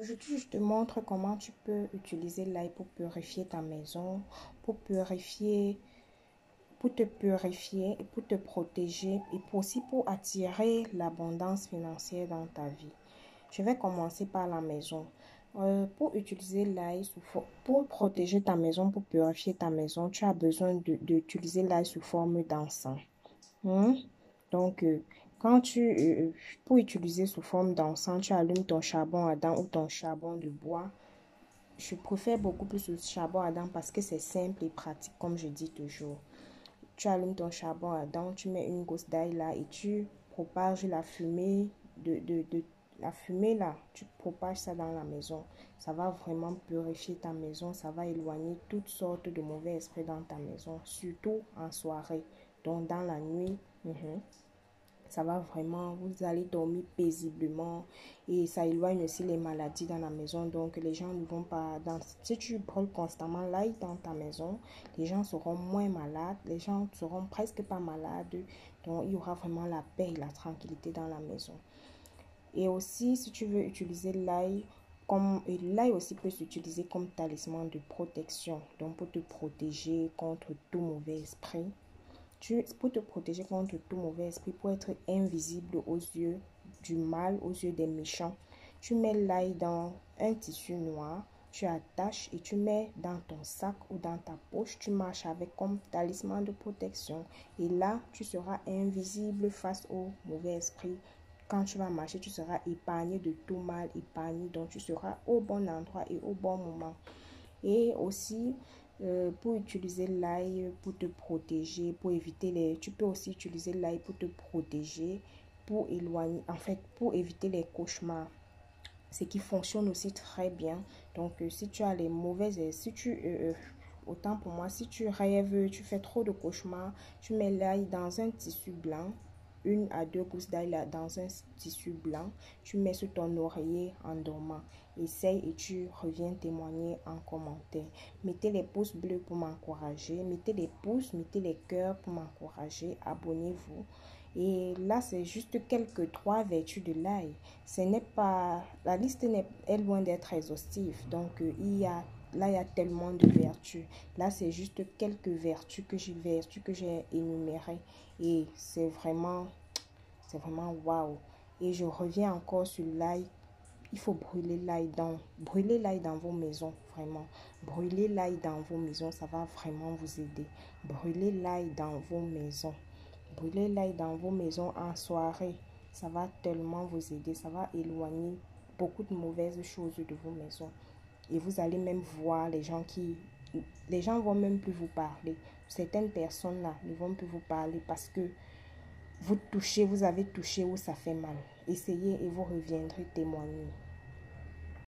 Aujourd'hui, je te montre comment tu peux utiliser l'ail pour purifier ta maison, pour purifier, pour te purifier et pour te protéger et aussi pour attirer l'abondance financière dans ta vie. Je vais commencer par la maison. Pour utiliser l'ail, pour protéger ta maison, pour purifier ta maison, tu as besoin d'utiliser l'ail sous forme d'encens. Hmm? Donc, pour utiliser sous forme d'encens, tu allumes ton charbon ardent ou ton charbon de bois. Je préfère beaucoup plus le charbon ardent parce que c'est simple et pratique, comme je dis toujours. Tu allumes ton charbon ardent, tu mets une gousse d'ail là et tu propages la fumée la fumée là. Tu propages ça dans la maison. Ça va vraiment purifier ta maison. Ça va éloigner toutes sortes de mauvais esprits dans ta maison, surtout en soirée. Donc, dans la nuit, ça va vraiment, vous allez dormir paisiblement et ça éloigne aussi les maladies dans la maison. Donc, les gens ne vont pas si tu brûles constamment l'ail dans ta maison, les gens seront moins malades, les gens seront presque pas malades. Donc, il y aura vraiment la paix et la tranquillité dans la maison. Et aussi, si tu veux utiliser l'ail, l'ail aussi peut s'utiliser comme talisman de protection, donc pour te protéger contre tout mauvais esprit. Pour te protéger contre tout mauvais esprit, pour être invisible aux yeux du mal, aux yeux des méchants, tu mets l'ail dans un tissu noir, tu attaches et tu mets dans ton sac ou dans ta poche. Tu marches avec comme talisman de protection. Et là, tu seras invisible face aux mauvais esprits. Quand tu vas marcher, tu seras épargné de tout mal, épargné. Donc, tu seras au bon endroit et au bon moment. Et aussi, pour utiliser l'ail pour te protéger, tu peux aussi utiliser l'ail pour te protéger, pour éloigner, en fait, pour éviter les cauchemars. Ce qui fonctionne aussi très bien. Donc, si tu as les mauvaises, autant pour moi, si tu rêves, tu fais trop de cauchemars, tu mets l'ail dans un tissu blanc, 1 à 2 gousses d'ail dans un tissu blanc, tu mets sur ton oreiller en dormant. Essaye et tu reviens témoigner en commentaire. Mettez les pouces bleus pour m'encourager, mettez les pouces, mettez les cœurs pour m'encourager, abonnez-vous. Et là, c'est juste quelques 3 vertus de l'ail. La liste est loin d'être exhaustive. Donc, là, il y a tellement de vertus. Là, c'est juste quelques vertus que j'ai énumérées. Et c'est vraiment waouh. Et je reviens encore sur l'ail. Il faut brûler l'ail dans vos maisons, vraiment. Brûler l'ail dans vos maisons, ça va vraiment vous aider. Brûler l'ail dans vos maisons. Brûler l'ail dans vos maisons en soirée, ça va tellement vous aider. Ça va éloigner beaucoup de mauvaises choses de vos maisons. Et vous allez même voir les gens vont même plus vous parler. Certaines personnes là ne vont plus vous parler parce que vous avez touché où ça fait mal. Essayez et vous reviendrez témoigner.